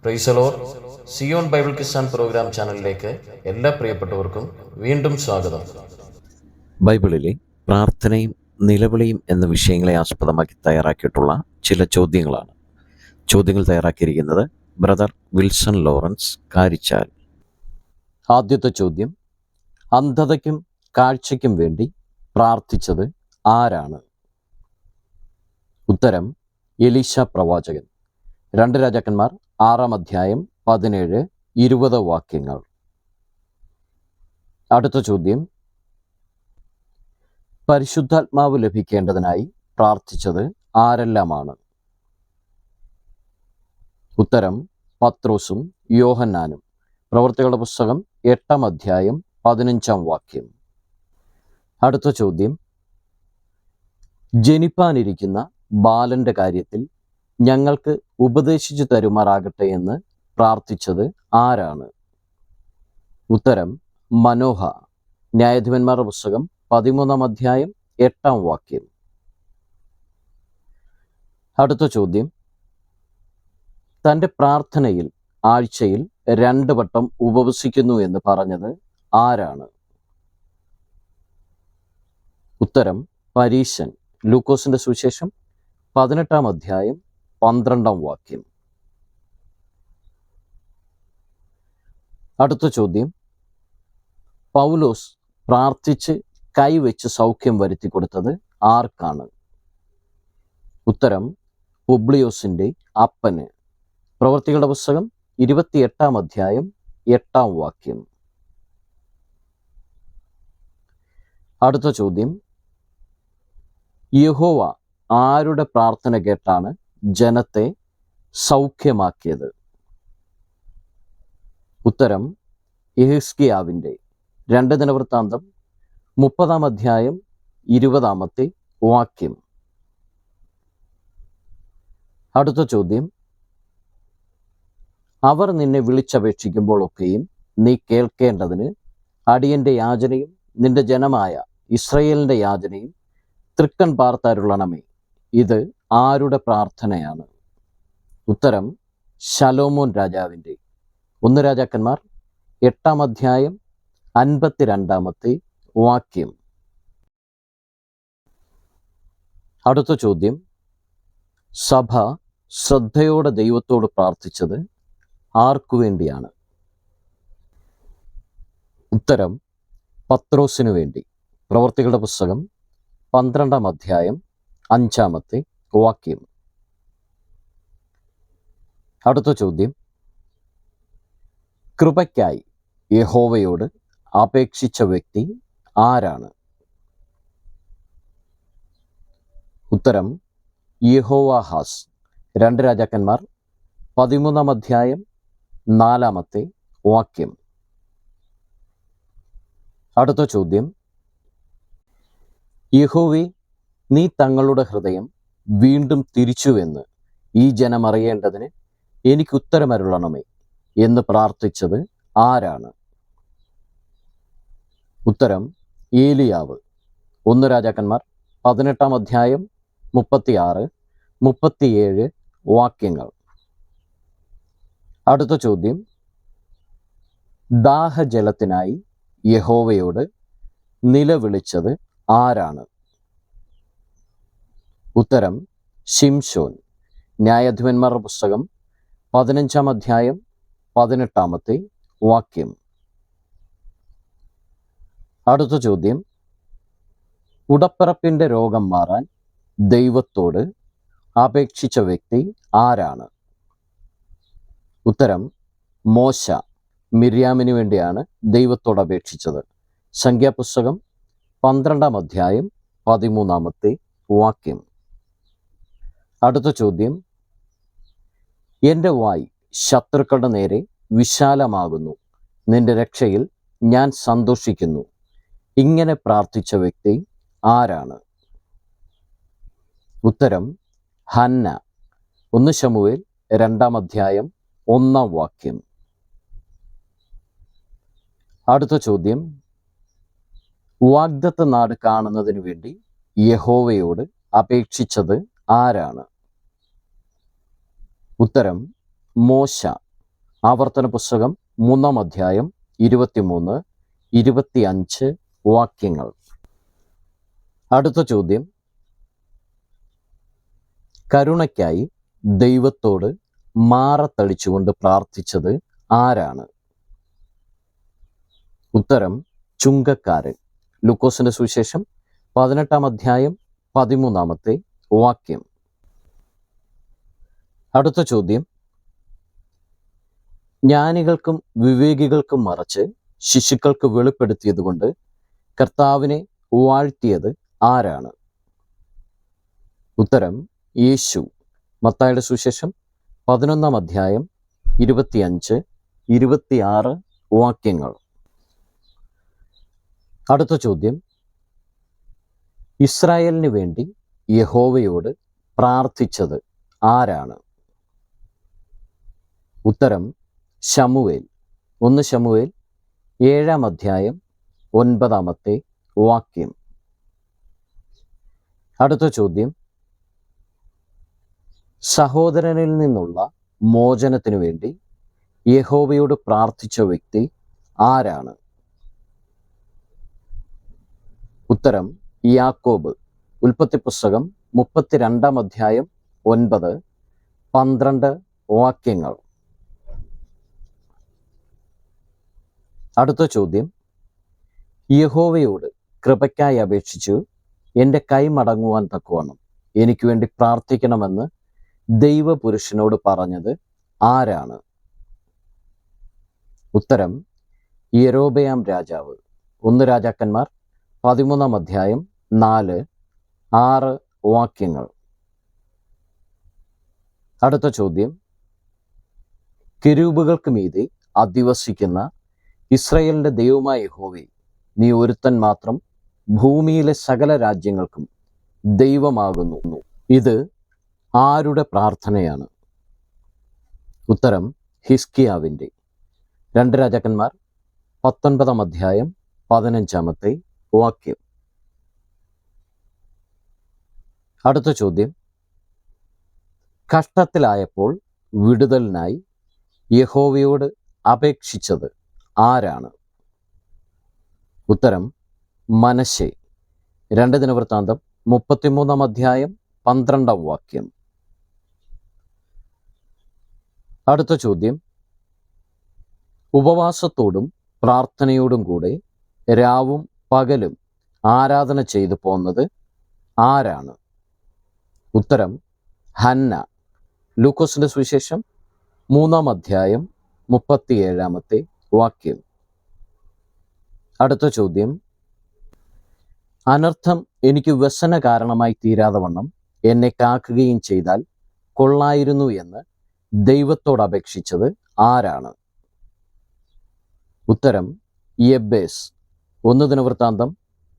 Price the Lord. Zion Bible Kisan program ചാനലിലേക്ക് എല്ലാ പ്രിയപ്പെട്ടവർക്കും വീണ്ടും സ്വാഗതം. ബൈബിളിലെ പ്രാർത്ഥനയും നിലവിളിയും എന്ന വിഷയങ്ങളെ ആസ്പദമാക്കി തയ്യാറാക്കിയിട്ടുള്ള ചില ചോദ്യങ്ങളാണ്. ചോദ്യങ്ങൾ തയ്യാറാക്കിയിരിക്കുന്നത് ബ്രദർ വിൽസൺ ലോറൻസ് കാരിച്ചാൽ. ആദ്യത്തെ ചോദ്യം: അന്ധതയ്ക്കും കാഴ്ചയ്ക്കും വേണ്ടി പ്രാർത്ഥിച്ചത് ആരാണ്? ഉത്തരം: എലീശ പ്രവാചകൻ. 2 രാജാക്കന്മാർ 6-ാം അധ്യായം 17-20 വാക്യങ്ങൾ. അടുത്ത ചോദ്യം: പരിശുദ്ധാത്മാവ് ലഭിക്കേണ്ടതിനായി പ്രാർത്ഥിച്ചത് ആരെല്ലാമാണ്? ഉത്തരം: പത്രോസും യോഹന്നാനും. പ്രവൃത്തികളുടെ പുസ്തകം 8-ാം അധ്യായം 15-ാം വാക്യം. അടുത്ത ചോദ്യം: ജനിപ്പാനിരിക്കുന്ന ബാലന്റെ കാര്യത്തിൽ ഞങ്ങൾക്ക് ഉപദേശിച്ചു തരുമാറാകട്ടെ എന്ന് പ്രാർത്ഥിച്ചത് ആരാണ്? ഉത്തരം: മനോഹ. ന്യായാധിപന്മാരുടെ പുസ്തകം 13-ാം അധ്യായം 8-ാം വാക്യം. അടുത്ത ചോദ്യം: തൻ്റെ പ്രാർത്ഥനയിൽ ആഴ്ചയിൽ 2 വട്ടം ഉപവസിക്കുന്നു എന്ന് പറഞ്ഞത് ആരാണ്? ഉത്തരം: പരീശൻ. ലൂക്കോസിന്റെ സുവിശേഷം 18-ാം അധ്യായം 12-ാം വാക്യം. അടുത്ത ചോദ്യം: പൗലോസ് പ്രാർത്ഥിച്ച് കൈവച്ച് സൗഖ്യം വരുത്തി കൊടുത്തത് ആർക്കാണ്? ഉത്തരം: പുബ്ലിയോസിന്റെ അപ്പന്. പ്രവൃത്തികളുടെ പുസ്തകം 28-ാം അധ്യായം 8-ാം വാക്യം. അടുത്ത ചോദ്യം: യഹോവ ആരുടെ പ്രാർത്ഥന കേട്ടാണ് ജനത്തെ സൗഖ്യമാക്കിയത്? ഉത്തരം: യെഹിസ്കിയാവിൻ്റെ. 2 ദിനവൃത്താന്തം 30-ാം അധ്യായം 20-ാമത്തെ വാക്യം. അടുത്ത ചോദ്യം: അവർ നിന്നെ വിളിച്ചപേക്ഷിക്കുമ്പോഴൊക്കെയും നീ കേൾക്കേണ്ടതിന് അടിയന്റെ യാചനയും നിന്റെ ജനമായ ഇസ്രയേലിന്റെ യാചനയും തൃക്കൺ പാർത്തരുളണമേ. ഇത് ആരുടെ പ്രാർത്ഥനയാണ്? ഉത്തരം: ശലോമോൻ രാജാവിൻ്റെ. 1 രാജാക്കന്മാർ 8-ാം അധ്യായം 52-ാമത്തെ വാക്യം. അടുത്ത ചോദ്യം: സഭ ശ്രദ്ധയോടെ ദൈവത്തോട് പ്രാർത്ഥിച്ചത് ആർക്കു വേണ്ടിയാണ്? ഉത്തരം: പത്രോസിനു വേണ്ടി. പ്രവൃത്തികളുടെ പുസ്തകം 12-ാം അധ്യായം 5-ാമത്തെ വാക്യം. അടുത്ത ചോദ്യം: കൃപയ്ക്കായി യഹോവയോട് അപേക്ഷിച്ച വ്യക്തി ആരാണ്? ഉത്തരം: യെഹോവാഹാസ്. 2 രാജാക്കന്മാർ 13-ാം അധ്യായം 4-ാമത്തെ വാക്യം. അടുത്ത ചോദ്യം: യഹോവേ, നീ തങ്ങളുടെ ഹൃദയം വീണ്ടും തിരിച്ചുവെന്ന് ഈ ജനം അറിയേണ്ടതിന് എനിക്ക് ഉത്തരമരുളണമേ എന്ന് പ്രാർത്ഥിച്ചത് ആരാണ്? ഉത്തരം: ഏലിയാവ്. 1 രാജാക്കന്മാർ 18-ാം അധ്യായം 36-37 വാക്യങ്ങൾ. അടുത്ത ചോദ്യം: ദാഹജലത്തിനായി യഹോവയോട് നിലവിളിച്ചത് ആരാണ്? ഉത്തരം: ശിംശോൻ. ന്യായാധിപന്മാരുടെ പുസ്തകം 15-ാം അധ്യായം 18-ാമത്തെ വാക്യം. അടുത്ത ചോദ്യം: ഉടപ്പിറപ്പിൻ്റെ രോഗം മാറാൻ ദൈവത്തോട് അപേക്ഷിച്ച വ്യക്തി ആരാണ്? ഉത്തരം: മോശ. മിര്യാമിന് വേണ്ടിയാണ് ദൈവത്തോട് അപേക്ഷിച്ചത്. സംഖ്യാപുസ്തകം 12-ാം അധ്യായം 13-ാമത്തെ വാക്യം. അടുത്ത ചോദ്യം: എൻ്റെ വായ് ശത്രുക്കളുടെ നേരെ വിശാലമാകുന്നു, നിന്റെ രക്ഷയിൽ ഞാൻ സന്തോഷിക്കുന്നു. ഇങ്ങനെ പ്രാർത്ഥിച്ച വ്യക്തി ആരാണ്? ഉത്തരം: ഹന്ന. 1 ശമൂവേൽ 2-ാം അധ്യായം 1-ാം വാക്യം. അടുത്ത ചോദ്യം: വാഗ്ദത്ത നാട് കാണുന്നതിന് വേണ്ടി യഹോവയോട് അപേക്ഷിച്ചത് ആരാണ്? ഉത്തരം: മോശ. ആവർത്തന പുസ്തകം 3-ാം അധ്യായം 23, 25 വാക്യങ്ങൾ. അടുത്ത ചോദ്യം, കരുണയ്ക്കായി ദൈവത്തോട് മാറത്തടിച്ചുകൊണ്ട് പ്രാർത്ഥിച്ചത് ആരാണ്? ഉത്തരം ചുങ്കക്കാരൻ. ലൂക്കോസിന്റെ സുവിശേഷം 18-ാം അധ്യായം 13-ാമത്തെ വാക്യം. അടുത്ത ചോദ്യം, ജ്ഞാനികൾക്കും വിവേകികൾക്കും മറച്ച് ശിശുക്കൾക്ക് വെളിപ്പെടുത്തിയതുകൊണ്ട് കർത്താവിനെ വാഴ്ത്തിയത് ആരാണ്? ഉത്തരം യേശു. മത്തായിയുടെ സുവിശേഷം 11-ാം അധ്യായം 25, 26 വാക്യങ്ങൾ. അടുത്ത ചോദ്യം, ഇസ്രായേലിന് വേണ്ടി യഹോവയോട് പ്രാർത്ഥിച്ചത് ആരാണ്? ഉത്തരം ശമൂവേൽ. 1 ശമൂവേൽ 7-ാം അധ്യായം 9-ാമത്തെ വാക്യം. അടുത്ത ചോദ്യം, സഹോദരനിൽ നിന്നുള്ള മോചനത്തിനു വേണ്ടി യഹോവയോട് പ്രാർത്ഥിച്ച വ്യക്തി ആരാണ്? ഉത്തരം യാക്കോബ്. ഉൽപ്പത്തി പുസ്തകം 32-ാം അധ്യായം 9, 12 വാക്യങ്ങൾ. അടുത്ത ചോദ്യം, യഹോവയോട് കൃപയ്ക്കായി അപേക്ഷിച്ചു എൻ്റെ കൈ മടങ്ങുവാൻ തക്കവണ്ണം എനിക്ക് വേണ്ടി പ്രാർത്ഥിക്കണമെന്ന് ദൈവപുരുഷനോട് പറഞ്ഞത് ആരാണ്? ഉത്തരം യൊരോബെയാം രാജാവ്. 1 രാജാക്കന്മാർ 13-ാം അധ്യായം 4, 6 വാക്യങ്ങൾ. അടുത്ത ചോദ്യം, കെരൂബുകൾക്ക് മീതെ അധിവസിക്കുന്ന ഇസ്രായേലിന്റെ ദൈവമായ യഹോവേ, നീ ഒരുത്തൻ മാത്രം ഭൂമിയിലെ സകല രാജ്യങ്ങൾക്കും ദൈവമാകുന്നു. ഇത് ആരുടെ പ്രാർത്ഥനയാണ്? ഉത്തരം ഹിസ്കിയാവിൻ്റെ. 2 രാജാക്കന്മാർ 19-ാം അധ്യായം 15-ാമത്തെ വാക്യം. അടുത്ത ചോദ്യം, കഷ്ടത്തിലായപ്പോൾ വിടുതലിനായി യഹോവയോട് അപേക്ഷിച്ചത് ആരാണ്? ഉത്തരം മനശ്ശെ. 2 ദിനവൃത്താന്തം 33-ാം അധ്യായം 12-ാം വാക്യം. അടുത്ത ചോദ്യം, ഉപവാസത്തോടും പ്രാർത്ഥനയോടും കൂടെ രാവും പകലും ആരാധന ചെയ്തു പോന്നത് ആരാണ്? ഉത്തരം ഹന്ന. ലൂക്കോസിന്റെ സുവിശേഷം 3-ാം അധ്യായം 37-ാമത്തെ വാക്യം. അടുത്ത ചോദ്യം, അനർത്ഥം എനിക്ക് വ്യസന കാരണമായി തീരാതെ വണ്ണം എന്നെ കാക്കുകയും ചെയ്താൽ കൊള്ളായിരുന്നു എന്ന് ദൈവത്തോട് അപേക്ഷിച്ചത് ആരാണ്? ഉത്തരം യബ്ബേസ്. 1 ദിനവൃത്താന്തം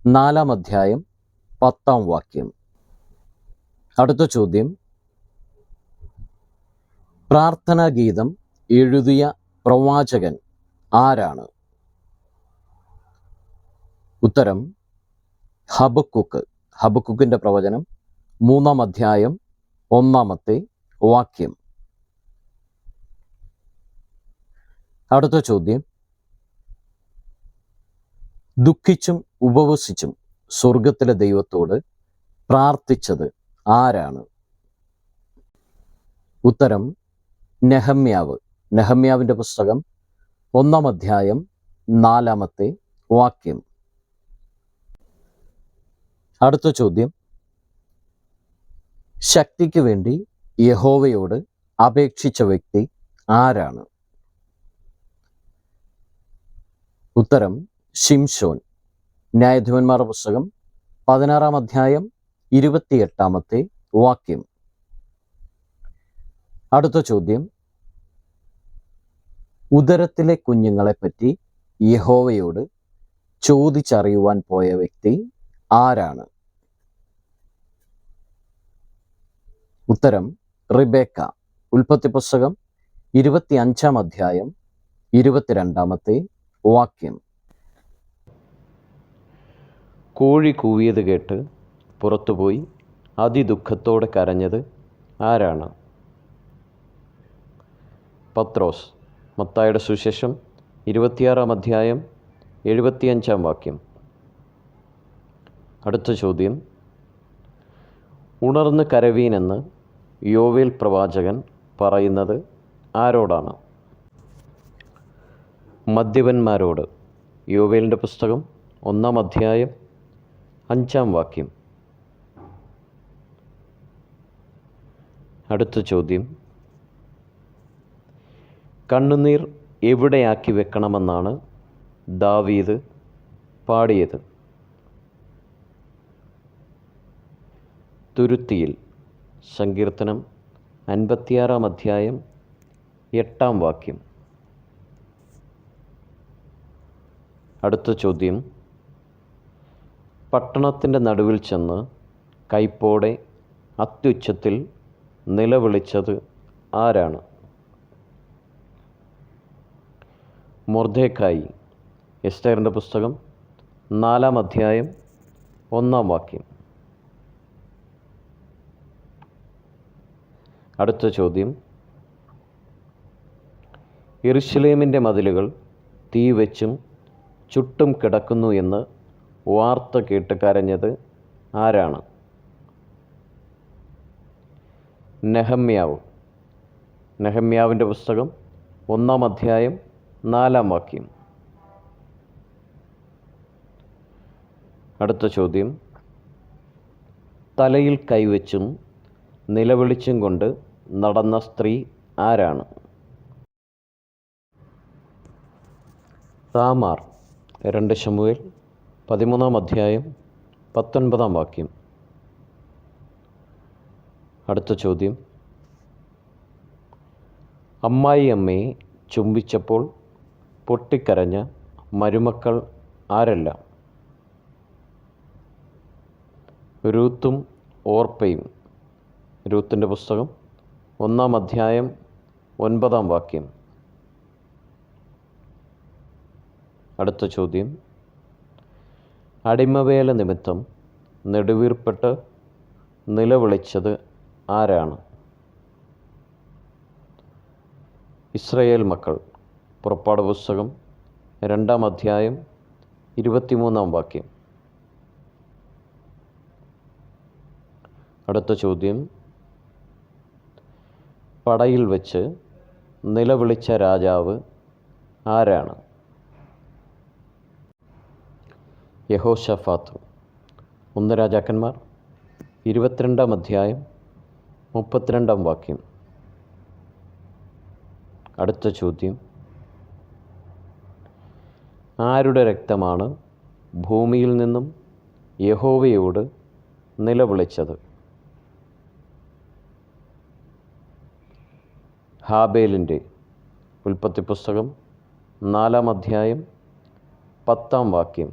4-ാം അധ്യായം 10-ാം വാക്യം. അടുത്ത ചോദ്യം, പ്രാർത്ഥനാ ഗീതം എഴുതിയ പ്രവാചകൻ ആരാണ്? ഉത്തരം ഹബക്കുക്ക്. ഹബക്കുക്കിൻ്റെ പ്രവചനം 3-ാം അധ്യായം 1-ാമത്തെ വാക്യം. അടുത്ത ചോദ്യം, ദുഃഖിച്ചും ഉപവസിച്ചും സ്വർഗത്തിലെ ദൈവത്തോട് പ്രാർത്ഥിച്ചത് ആരാണ്? ഉത്തരം നെഹമ്യാവ്. നെഹമ്യാവിൻ്റെ പുസ്തകം 1-ാം അധ്യായം 4-ാമത്തെ വാക്യം. അടുത്ത ചോദ്യം, ശക്തിക്ക് വേണ്ടി യഹോവയോട് അപേക്ഷിച്ച വ്യക്തി ആരാണ്? ഉത്തരം ശിംശോൻ. ന്യായാധിപന്മാരുടെ പുസ്തകം 16-ാം അധ്യായം 28-ാമത്തെ വാക്യം. അടുത്ത ചോദ്യം, ഉദരത്തിലെ കുഞ്ഞുങ്ങളെപ്പറ്റി യഹോവയോട് ചോദിച്ചറിയുവാൻ പോയ വ്യക്തി ആരാണ്? ഉത്തരം റിബേക്ക. ഉൽപ്പത്തി പുസ്തകം 25-ാം അധ്യായം 22-ാമത്തെ വാക്യം. കോഴി കൂവിയത് കേട്ട് പുറത്തുപോയി അതിദുഃഖത്തോടെ കരഞ്ഞത് ആരാണ്? പത്രോസ്. മത്തായിയുടെ സുവിശേഷം 26-ാം അധ്യായം 75-ാം വാക്യം. അടുത്ത ചോദ്യം: ഉണർന്ന് കരവീനെന്ന് യോവേൽ പ്രവാചകൻ പറയുന്നത് ആരോടാണ്? മദ്യപന്മാരോട്. യോവേലിൻ്റെ പുസ്തകം 1-ാം അധ്യായം 5-ാം വാക്യം. അടുത്ത ചോദ്യം: കണ്ണുനീർ എവിടെയാക്കി വെക്കണമെന്നാണ് ദാവീദ് പാടിയത്? തുരുത്തിയിൽ. സങ്കീർത്തനം 56-ാം അധ്യായം 8-ാം വാക്യം. അടുത്ത ചോദ്യം: പട്ടണത്തിൻ്റെ നടുവിൽ ചെന്ന് കൈപ്പോടെ അത്യുച്ചത്തിൽ നിലവിളിച്ചത് ആരാണ്? മൊർദെഖായി. എസ്തേറിൻ്റെ പുസ്തകം 4-ാം അധ്യായം 1-ാം വാക്യം. അടുത്ത ചോദ്യം: യെരുശലേമിൻ്റെ മതിലുകൾ തീ വെച്ചും ചുട്ടും കിടക്കുന്നു എന്ന് വാർത്ത കേട്ട് കരഞ്ഞത് ആരാണ്? നെഹമ്യാവ്. നെഹമ്യാവിൻ്റെ പുസ്തകം 1-ാം അധ്യായം 4-ാം വാക്യം. അടുത്ത ചോദ്യം: തലയിൽ കൈവച്ചും നിലവിളിച്ചും കൊണ്ട് നടന്ന സ്ത്രീ ആരാണ്? താമാർ. 2 ശമൂവേൽ 13-ാം അധ്യായം 19-ാം വാക്യം. അടുത്ത ചോദ്യം: അമ്മായിയമ്മയെ ചുംബിച്ചപ്പോൾ പൊട്ടിക്കരഞ്ഞ മരുമക്കൾ ആരെല്ലാം? രൂത്തും ഓർപ്പയും. രൂത്തിൻ്റെ പുസ്തകം 1-ാം അധ്യായം 9-ാം വാക്യം. അടുത്ത ചോദ്യം: അടിമവേല നിമിത്തം നെടുവീർപ്പെട്ട് നിലവിളിച്ചത് ആരാണ്? ഇസ്രായേൽ മക്കൾ. പുറപ്പാട് പുസ്തകം 2-ാം അധ്യായം 23-ാം വാക്യം. അടുത്ത ചോദ്യം: പടയിൽ വെച്ച് നിലവിളിച്ച രാജാവ് ആരാണ്? യഹോശഫാത്ത്. 1 രാജാക്കന്മാർ 22-ാം അധ്യായം 32-ാം വാക്യം. അടുത്ത ചോദ്യം: ആരുടെ രക്തമാണ് ഭൂമിയിൽ നിന്നും യഹോവയോട് നിലവിളിച്ചത്? ഹാബേലിൻ്റെ. ഉൽപ്പത്തി പുസ്തകം 4-ാം അധ്യായം 10-ാം വാക്യം.